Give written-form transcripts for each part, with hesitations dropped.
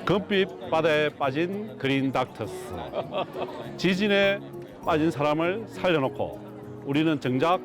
금빛 바다에 빠진 그린 닥터스. 지진에 빠진 사람을 살려놓고 우리는 정작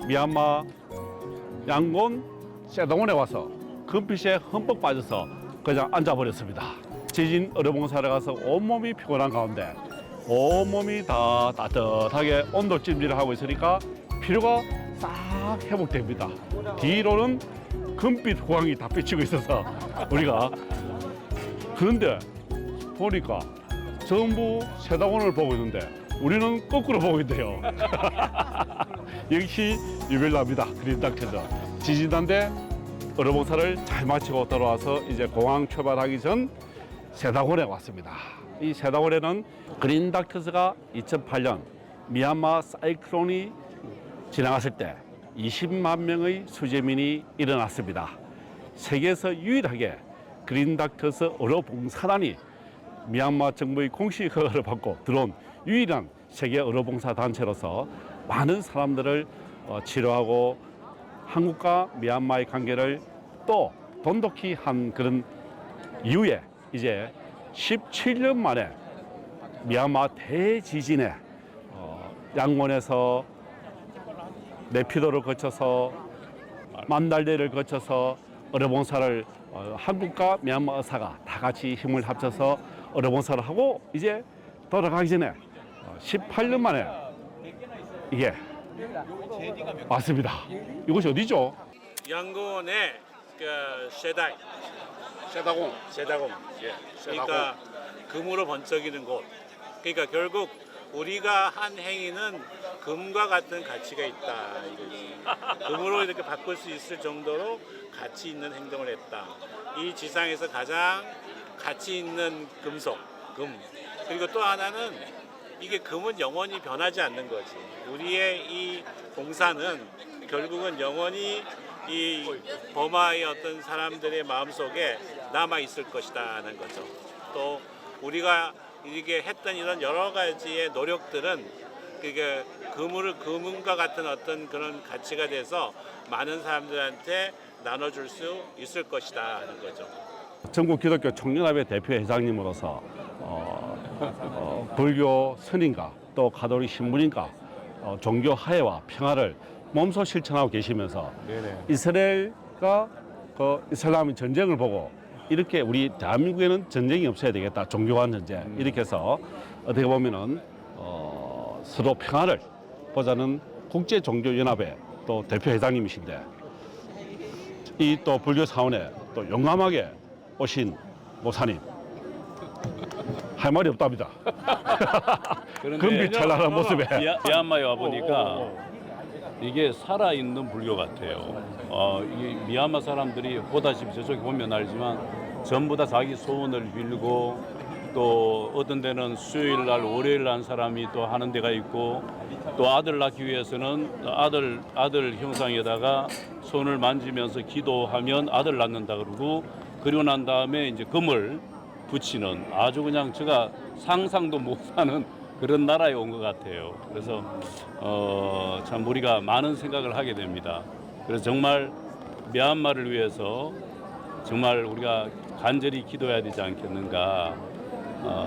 미얀마 양곤 세동원에 와서 금빛에 흠뻑 빠져서 그냥 앉아버렸습니다. 지진 의료봉사를 가서 온몸이 피곤한 가운데 온몸이 다 따뜻하게 온도 찜질을 하고 있으니까 피로가 싹 회복됩니다. 뒤로는 금빛 호황이 다 비치고 있어서 우리가 그런데 보니까 전부 세다곤을 보고 있는데 우리는 거꾸로 보고 있대요. 역시 유별납니다. 그린닥터즈. 지진단대 의료봉사를 잘 마치고 돌아와서 이제 공항 출발하기 전 세다곤에 왔습니다. 이 세다곤에는 그린닥터즈가 2008년 미얀마 사이클론이 지나갔을 때 20만 명의 수재민이 일어났습니다. 세계에서 유일하게 그린닥터즈 의료봉사단이 미얀마 정부의 공식 허가를 받고 들어온 유일한 세계 의료봉사 단체로서 많은 사람들을 치료하고 한국과 미얀마의 관계를 또 돈독히 한 그런 이후에 이제 17년 만에 미얀마 대지진에 양곤에서 네피도를 거쳐서 만달레를 거쳐서 의료봉사를 한국과 미얀마 의사가 다 같이 힘을 합쳐서 의료봉사를 하고 이제 돌아가기 전에 18년 만에 이게 왔습니다. 이곳이 어디죠? 양곤의 그 세다공. 예. 그러니까 금으로 번쩍이는 곳. 그러니까 결국 우리가 한 행위는 금과 같은 가치가 있다 이거지. 금으로 이렇게 바꿀 수 있을 정도로 가치 있는 행동을 했다. 이 지상에서 가장 가치 있는 금속, 금. 그리고 또 하나는 이게 금은 영원히 변하지 않는 거지. 우리의 이 봉사는 결국은 영원히 이 버마의 어떤 사람들의 마음속에 남아 있을 것이다는 거죠. 또 우리가 이렇게 했던 이런 여러 가지의 노력들은 그게 금과 같은 어떤 그런 가치가 돼서 많은 사람들한테 나눠줄 수 있을 것이다 하는 거죠. 전국 기독교 청년합의 대표 회장님으로서 불교 스님과 또 가톨릭 신부님과 종교 화해와 평화를 몸소 실천하고 계시면서 이스라엘과 그 이슬람 전쟁을 보고 이렇게 우리 대한민국에는 전쟁이 없어야 되겠다. 종교 간 전쟁 이렇게 해서 어떻게 보면은 서로 평화를 보자는 국제종교연합의 또 대표 회장님이신데 이 또 불교 사원에 또 용감하게 오신 모사님 할 말이 없답니다. 금빛 찬란한 모습에 미얀마에 와 보니까 이게 살아있는 불교 같아요. 이게 미얀마 사람들이 보다시피 저쪽에 보면 알지만 전부 다 자기 소원을 빌고 또 어떤 데는 수요일 날 월요일 날 사람이 또 하는 데가 있고 또 아들 낳기 위해서는 아들 형상에다가 손을 만지면서 기도하면 아들 낳는다 그러고 그리고 난 다음에 이제 금을 붙이는 아주 그냥 제가 상상도 못하는 그런 나라에 온 것 같아요. 그래서 참 우리가 많은 생각을 하게 됩니다. 그래서 정말 미얀마를 위해서 정말 우리가 간절히 기도해야 되지 않겠는가.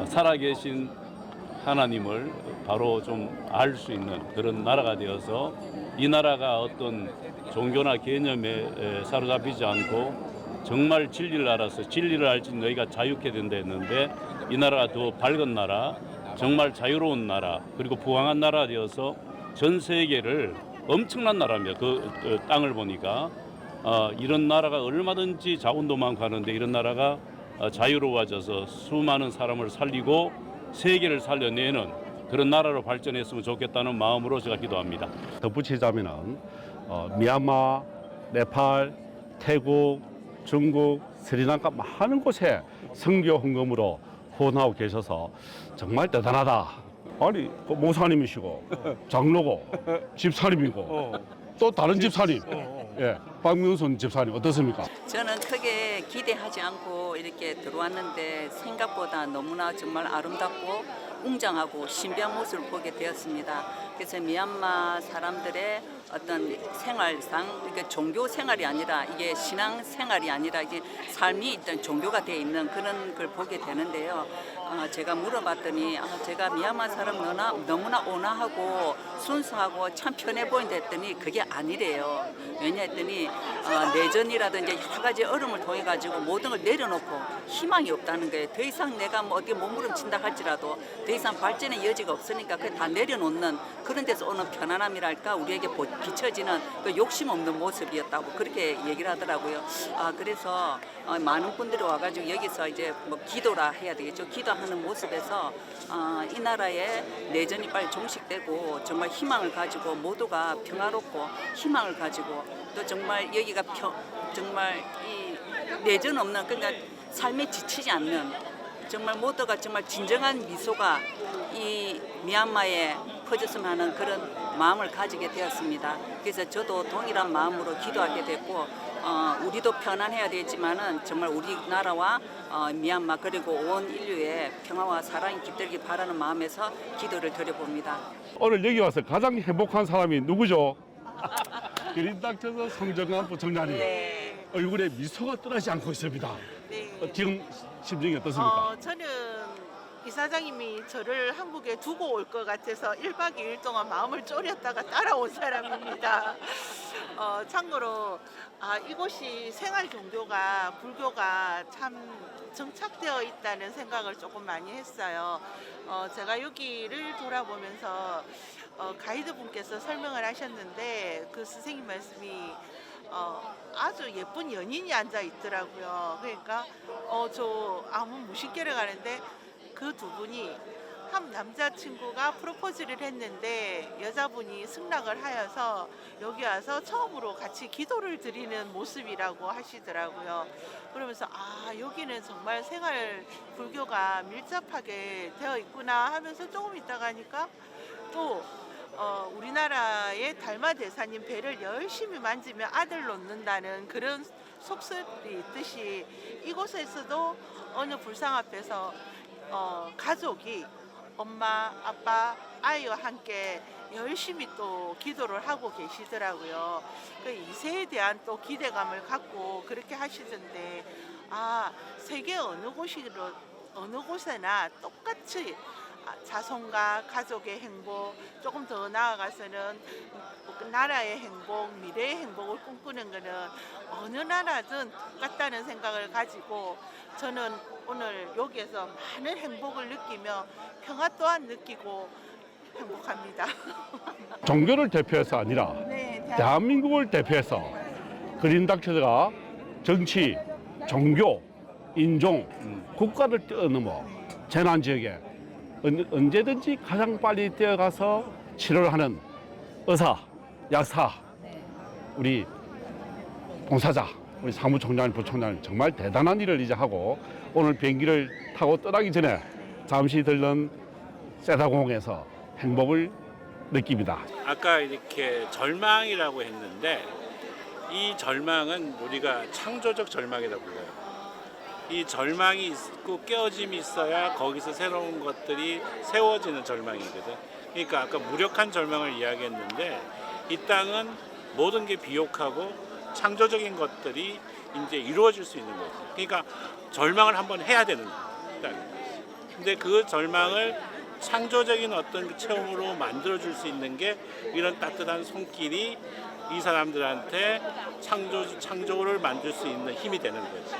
살아계신 하나님을 바로 좀 알 수 있는 그런 나라가 되어서 이 나라가 어떤 종교나 개념에 사로잡히지 않고 정말 진리를 알아서 진리를 알지 너희가 자유케 된다 했는데 이 나라가 더 밝은 나라, 정말 자유로운 나라, 그리고 부강한 나라가 되어서 전 세계를 엄청난 나라입니다. 그 땅을 보니까 이런 나라가 얼마든지 자원도 많고 하는데 이런 나라가 자유로워져서 수많은 사람을 살리고 세계를 살려내는 그런 나라로 발전했으면 좋겠다는 마음으로 제가 기도합니다. 덧붙이자면은 미얀마, 네팔, 태국, 중국, 스리랑카 많은 곳에 선교 헌금으로 후원하고 계셔서 정말 대단하다. 아니 모사님이시고 장로고 집사님이고 또 다른 집사님. 예. 박명순 집사님 어떻습니까? 저는 크게 기대하지 않고 이렇게 들어왔는데 생각보다 너무나 정말 아름답고 웅장하고 신비한 모습을 보게 되었습니다. 그래서 미얀마 사람들의 어떤 생활상 이게 종교 생활이 아니라 이게 신앙 생활이 아니라 이게 삶이 일단 종교가 되어 있는 그런 걸 보게 되는데요. 제가 물어봤더니 제가 미얀마 사람 너무나 온화하고 순수하고 참 편해 보인다 했더니 그게 아니래요. 왜냐했더니 내전이라든지 여러 가지 어려움을 통해 가지고 모든 걸 내려놓고 희망이 없다는 거예요. 더 이상 내가 뭐 어디 몸부림친다 할지라도 더 이상 발전의 여지가 없으니까 그걸 다 내려놓는 그런 데서 오는 편안함이랄까 우리에게 비춰지는 그 욕심 없는 모습이었다고 그렇게 얘기를 하더라고요. 그래서 많은 분들이 와가지고 여기서 이제 뭐 기도라 해야 되겠죠. 기도하는 모습에서 이 나라의 내전이 빨리 종식되고 정말 희망을 가지고 모두가 평화롭고 희망을 가지고 또 정말 여기가 정말 이 내전 없는 그러니까 삶에 지치지 않는 정말 모두가 정말 진정한 미소가 이 미얀마에 퍼졌으면 하는 그런 마음을 가지게 되었습니다. 그래서 저도 동일한 마음으로 기도하게 됐고 우리도 편안해야 되지만은 정말 우리나라와 미얀마 그리고 온 인류의 평화와 사랑이 깃들기 바라는 마음에서 기도를 드려봅니다. 오늘 여기 와서 가장 행복한 사람이 누구죠? 그린닥터스 성정관 부총장님. 네. 얼굴에 미소가 떠나지 않고 있습니다. 네. 지금 심정이 어떻습니까? 저는 이사장님이 저를 한국에 두고 올 것 같아서 1박 2일 동안 마음을 졸였다가 따라온 사람입니다. 참고로 이곳이 생활 종교가 불교가 참 정착되어 있다는 생각을 조금 많이 했어요. 제가 여기를 돌아보면서 가이드분께서 설명을 하셨는데 그 선생님 말씀이 아주 예쁜 연인이 앉아 있더라고요. 그러니까 저 아무 무식계를 가는데 그 두 분이 한 남자친구가 프로포즈를 했는데 여자분이 승낙을 하여서 여기 와서 처음으로 같이 기도를 드리는 모습이라고 하시더라고요. 그러면서 여기는 정말 생활 불교가 밀접하게 되어 있구나 하면서 조금 있다가 하니까 또 우리나라의 달마 대사님 배를 열심히 만지면 아들 놓는다는 그런 속설이 있듯이 이곳에서도 어느 불상 앞에서 가족이 엄마, 아빠, 아이와 함께 열심히 또 기도를 하고 계시더라고요. 그 이세에 대한 또 기대감을 갖고 그렇게 하시던데 세계 어느 곳에나 똑같이 자손과 가족의 행복, 조금 더 나아가서는 나라의 행복, 미래의 행복을 꿈꾸는 것은 어느 나라든 똑같다는 생각을 가지고 저는 오늘 여기에서 많은 행복을 느끼며 평화 또한 느끼고 행복합니다. 종교를 대표해서 아니라 네, 대한민국을 대표해서 그린닥터스가 정치, 종교, 인종, 국가를 뛰어넘어 재난 지역에 언제든지 가장 빨리 뛰어가서 치료를 하는 의사, 약사, 우리 봉사자, 우리 사무총장, 부총장 정말 대단한 일을 이제 하고 오늘 비행기를 타고 떠나기 전에 잠시 들른 세다공항에서 행복을 느낍니다. 아까 이렇게 절망이라고 했는데 이 절망은 우리가 창조적 절망이라고 불러요. 이 절망이 있고 깨어짐이 있어야 거기서 새로운 것들이 세워지는 절망이거든. 그러니까 아까 무력한 절망을 이야기했는데 이 땅은 모든 게 비옥하고 창조적인 것들이 이제 이루어질 수 있는 거지. 그러니까 절망을 한번 해야 되는 거야. 근데 그 절망을 창조적인 어떤 체험으로 만들어줄 수 있는 게 이런 따뜻한 손길이 이 사람들한테 창조를 만들 수 있는 힘이 되는 거지.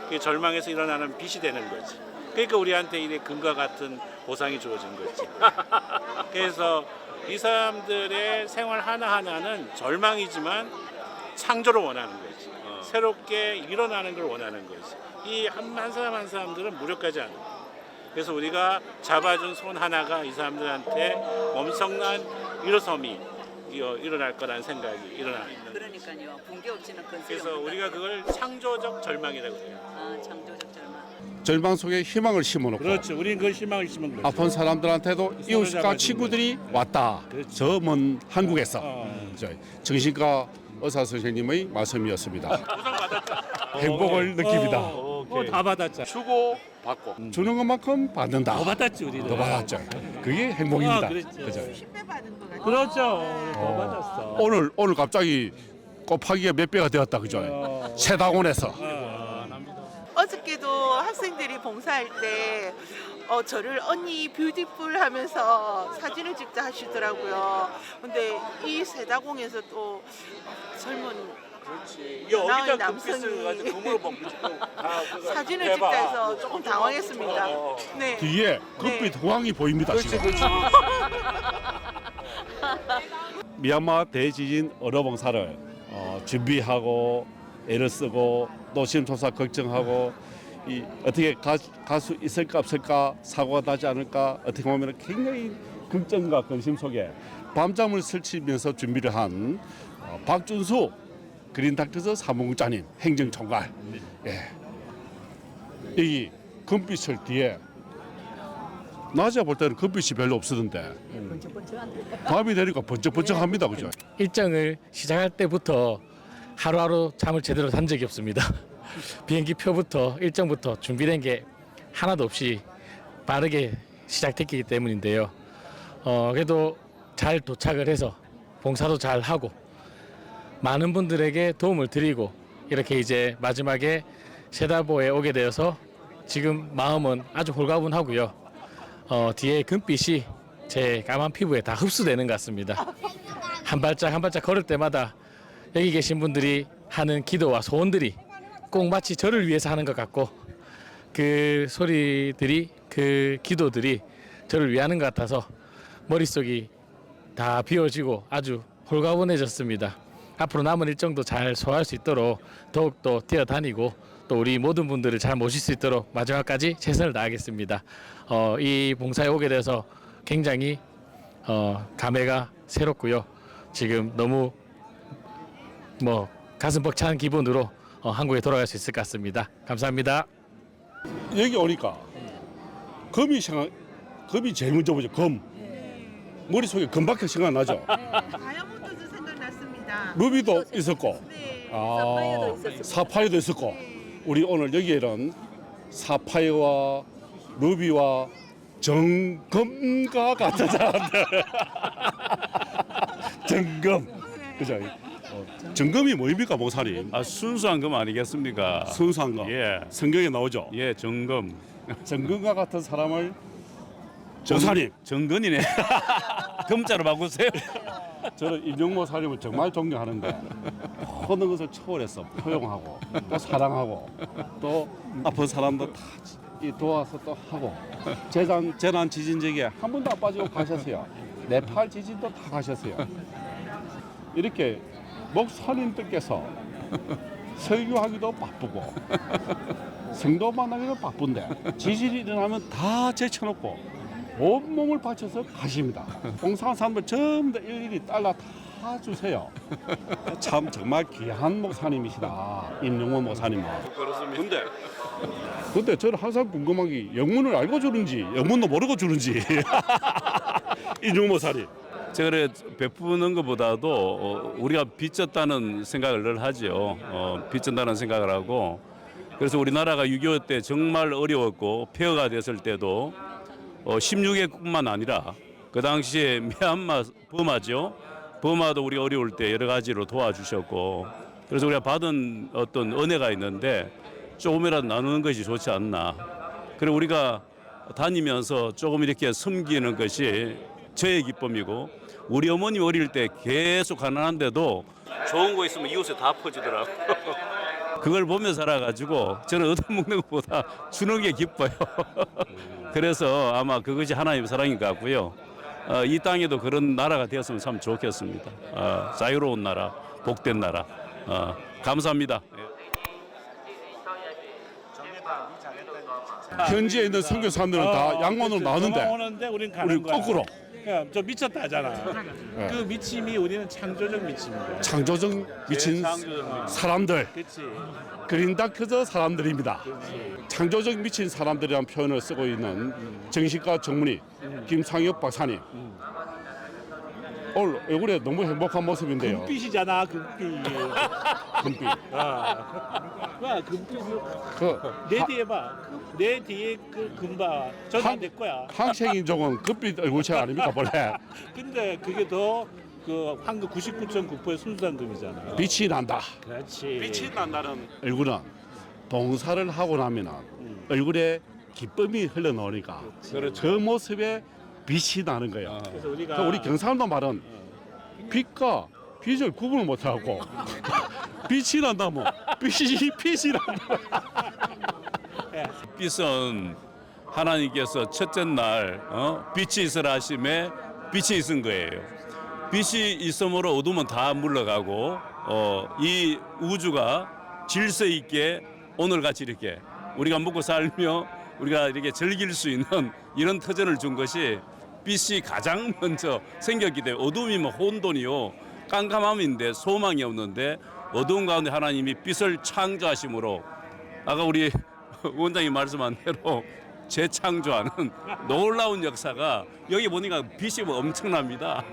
그게 절망에서 일어나는 빛이 되는 거지. 그러니까 우리한테 이래 금과 같은 보상이 주어진 거지. 그래서 이 사람들의 생활 하나하나는 절망이지만 창조를 원하는 거지. 새롭게 일어나는 걸 원하는 거지. 이 한 사람 한 사람들은 무력하지 않아. 그래서 우리가 잡아준 손 하나가 이 사람들한테 엄청난 일어섬이 일어날 거라는 생각이 일어나 있는. 그러니까요. 붕괴 없이는 건설. 그래서 우리가 그걸 창조적 절망이라고 해요. 창조적 절망. 절망 속에 희망을 심어놓고 그렇죠. 우리는 그 희망을 심은 거죠. 아픈 사람들한테도 이웃과 잡아주는 친구들이 거지. 왔다. 그렇지. 저 먼 한국에서 정신과 의사 선생님의 말씀이었습니다. 우선 받았죠. 행복을 느낍니다. 다 받았죠. 주고 받고. 주는 것만큼 받는다. 더 받았지 우리는. 더 받았죠. 그게 행복입니다. 그렇죠. 그죠? 10배 받은 것 같아요. 그렇죠. 더 받았어. 오늘 갑자기 곱하기가 몇 배가 되었다 그죠? 세다곤에서 어저께도 학생들이 봉사할 때 저를 언니 뷰티풀 하면서 사진을 찍자 하시더라고요. 근데 이 세다공에서 또 젊은 여기다 남성이 금빛을 가지고 금으로 먹고 사진을 찍자 해서 조금 당황했습니다. 네. 뒤에 금빛 호황이 보입니다. 지금. 미얀마 대지진 어려봉사를 준비하고 애를 쓰고 노심초사 걱정하고 어떻게 갈 수 있을까 없을까 사고가 나지 않을까 어떻게 보면 굉장히 걱정과 근심 속에 밤잠을 설치면서 준비를 한 박준수 그린닥터스 사무국장님 행정총괄 예. 여기 금빛을 뒤에 낮에 볼 때는 금빛이 별로 없었는데 밤이 되니까 번쩍번쩍합니다. 그죠? 일정을 시작할 때부터 하루하루 잠을 제대로 잔 적이 없습니다. 비행기 표부터 일정부터 준비된 게 하나도 없이 빠르게 시작됐기 때문인데요. 그래도 잘 도착을 해서 봉사도 잘 하고 많은 분들에게 도움을 드리고 이렇게 이제 마지막에 세다보에 오게 되어서 지금 마음은 아주 홀가분하고요. 뒤에 금빛이 제 까만 피부에 다 흡수되는 것 같습니다. 한 발짝 한 발짝 걸을 때마다 여기 계신 분들이 하는 기도와 소원들이 꼭 마치 저를 위해서 하는 것 같고 그 소리들이 그 기도들이 저를 위하는 것 같아서 머릿속이 다 비워지고 아주 홀가분해졌습니다. 앞으로 남은 일정도 잘 소화할 수 있도록 더욱더 뛰어다니고 또 우리 모든 분들을 잘 모실 수 있도록 마지막까지 최선을 다하겠습니다. 이 봉사에 오게 돼서 굉장히 감회가 새롭고요. 지금 너무 가슴 벅찬 기분으로 한국에 돌아갈 수 있을 것 같습니다. 감사합니다. 여기 오니까 금이 제일 먼저 보죠. 금. 머릿속에 금밖에 생각나죠. 다이아몬드도 생각났습니다. 루비도 있었고 네. 사파이어도 있었고 우리 오늘 여기에는 사파이어와 루비와 정금과 같은 사람들 정금 그죠? 정금이 뭐입니까 목사님? 순수한 금 아니겠습니까? 순수한 거 예. 성경에 나오죠. 예, 정금. 정금과 같은 사람을 목사님 정근이네. 금자로 바꾸세요. 저는 임종 목사님을 정말 존경하는데 모든 것을 초월해서 포용하고 또 사랑하고 또 아픈 사람도 다 도와서 또 하고 재난 지진 지역에 한 번도 안 빠지고 가셨어요. 네팔 지진도 다 가셨어요. 이렇게 목사님들께서 설교하기도 바쁘고 성도 만나기도 바쁜데 지진이 일어나면 다 제쳐놓고 온몸을 바쳐서 가십니다. 봉사한 사람들 전부 다 일일이 달러 다 주세요. 참 정말 귀한 목사님이시다. 임용원 목사님은. 그렇습니다. 근데 저는 항상 궁금한 게 영문을 알고 주는지 영문도 모르고 주는지 임용원 목사님. 제가 베푸는 것보다도 우리가 빚졌다는 생각을 늘 하죠. 빚졌다는 생각을 하고 그래서 우리나라가 6.25 때 정말 어려웠고 폐허가 됐을 때도 16개국만 아니라 그 당시에 미얀마 버마죠. 버마도 우리 어려울 때 여러 가지로 도와주셨고 그래서 우리가 받은 어떤 은혜가 있는데 조금이라도 나누는 것이 좋지 않나. 그리고 우리가 다니면서 조금 이렇게 섬기는 것이 저의 기쁨이고 우리 어머니 어릴 때 계속 가난한데도 좋은 거 있으면 이웃에 다 퍼주더라고. 그걸 보며 살아가지고 저는 얻어먹는 것보다 주는 게 기뻐요. 그래서 아마 그것이 하나님의 사랑인 것 같고요. 이 땅에도 그런 나라가 되었으면 참 좋겠습니다. 자유로운 나라, 복된 나라. 감사합니다. 현지에 있는 선교 사람들은 다 양원으로 나오는데 오는데 우린 가는 우리 거야. 거꾸로 그러니까 저 미쳤다 하잖아. 그 미침이 우리는 창조적 미침이야. 창조적 미친 사람들 그렇지. 그린닥터스 사람들입니다. 창조적 미친 사람들이라는 표현을 쓰고 있는 정신과 전문의 김상엽 박사님. 오늘 얼굴에 너무 행복한 모습인데요. 금빛이잖아, 금빛. 금빛. 와, 금빛. 그 내 뒤에 봐. 내 뒤에 그 금봐. 저는 내 거야. 항생인종은 금빛 얼굴체 아닙니까 원래? 근데 그게 더 그 황금 99.9% 순수한 금이잖아. 빛이 난다. 그렇지. 빛이 난다는 얼굴은 봉사를 하고 나면은 얼굴에 기쁨이 흘러나오니까 그렇죠. 그 모습에 빛이 나는 거예요. 그래서 우리가 그 우리 경상도 말은 빛과 빛을 구분을 못하고 빛이 난다면 빛이 난다. 빛은 하나님께서 첫째 날 빛이 있으라 하심에 빛이 있은 거예요. 빛이 있음으로 어둠은 다 물러가고 이 우주가 질서 있게 오늘같이 이렇게 우리가 먹고 살며 우리가 이렇게 즐길 수 있는 이런 터전을 준 것이 빛이 가장 먼저 생겼기 때문에 어둠이면 혼돈이요 깜깜함인데 소망이 없는데 어두운 가운데 하나님이 빛을 창조하심으로 아까 우리 원장님 말씀한 대로 재창조하는 놀라운 역사가 여기 보니까 빛이 뭐 엄청납니다.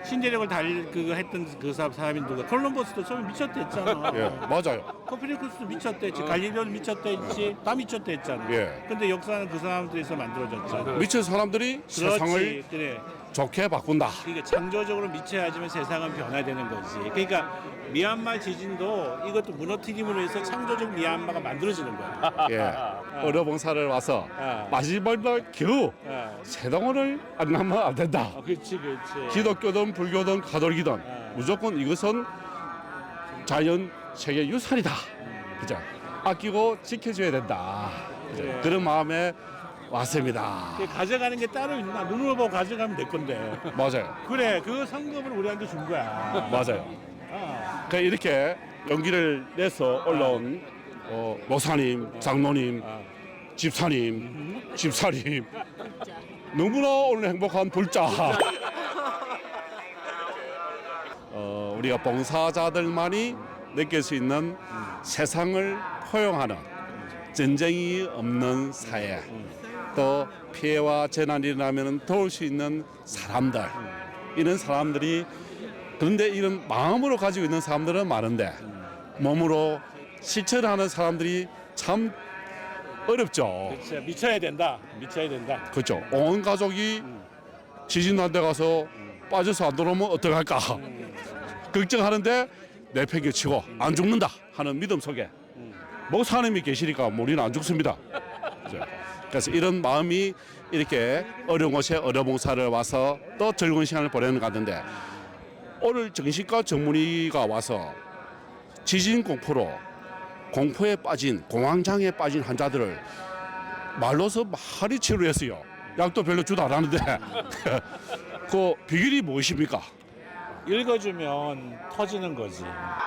신대륙을 그거 했던 그 사람이 누가? 콜럼버스도 처음에 미쳤다 했잖아. 예, 맞아요. 코페르니쿠스도 미쳤다 했지. 갈릴레오도 미쳤다 했지. 다 미쳤다 했잖아. 예. 근데 역사는 그 사람들에서 만들어졌잖아. 미친 사람들이 세상을 그렇지. 그래. 좋게 바꾼다. 그러니까 창조적으로 미쳐야지만 세상은 변화되는 거지. 그러니까 미얀마 지진도 이것도 무너뜨림으로 해서 창조적 미얀마가 만들어지는 거야. 예, 어려봉사를 와서 마지막 날 겨우 세덩어를 안 하면 안 된다. 그렇지, 그렇지. 기독교든 불교든 가톨릭이든 무조건 이것은 자연 세계 유산이다. 그죠? 아끼고 지켜줘야 된다. 그죠? 그래. 그런 마음에 왔습니다. 가져가는 게 따로 있나? 눈으로 보고 가져가면 내 건데. 맞아요. 그래, 그 성금을 우리한테 준 거야. 맞아요. 아, 그 이렇게 용기를 내서 올라온 목사님, 장로님, 집사님, 집사님 너무나 오늘 행복한 불자. 우리가 봉사자들만이 느낄 수 있는 세상을 포용하는 전쟁이 없는 사회, 또 피해와 재난이 일어나면 도울 수 있는 사람들, 이런 사람들이 그런데 이런 마음으로 가지고 있는 사람들은 많은데 몸으로 실천하는 사람들이 참 어렵죠. 진짜 미쳐야 된다. 미쳐야 된다. 그렇죠. 온 가족이 지진 난 데 가서 빠져서 안 들어오면 어떡할까 걱정하는데 내팽개치고 안 죽는다 하는 믿음 속에 목사님이 계시니까 우리는 안 죽습니다. 그래서 이런 마음이 이렇게 어려운 곳에 어려봉사를 와서 또 즐거운 시간을 보내는 것 같은데 오늘 정신과 전문의가 와서 지진 공포로 공포에 빠진 공황장애에 빠진 환자들을 말로서 많이 치료했어요. 약도 별로 주도 안 하는데 그 비결이 무엇입니까? 읽어주면 터지는 거지.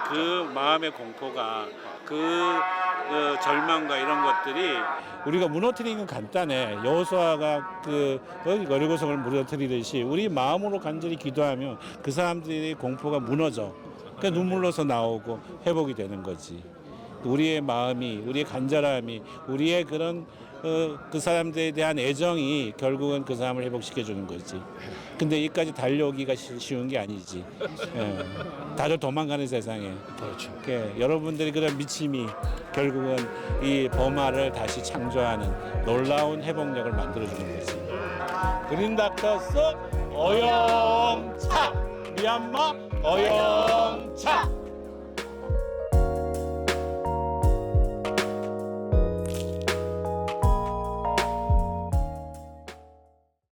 그 마음의 공포가 그 절망과 이런 것들이 우리가 무너뜨리는 건 간단해. 여호수아가 그 여리고성을 무너뜨리듯이 우리 마음으로 간절히 기도하면 그 사람들의 공포가 무너져. 그러니까 눈물로서 나오고 회복이 되는 거지. 우리의 마음이, 우리의 간절함이, 우리의 그런 그 사람들에 대한 애정이 결국은 그 사람을 회복시켜 주는 거지. 근데 여기까지 달려오기가 쉬운 게 아니지. 예. 다들 도망가는 세상에. 그렇죠. 여러분들이 그런 미침이 결국은 이 버마를 다시 창조하는 놀라운 회복력을 만들어주는 거지. 그린닥터스 어영차 미얀마 어영차.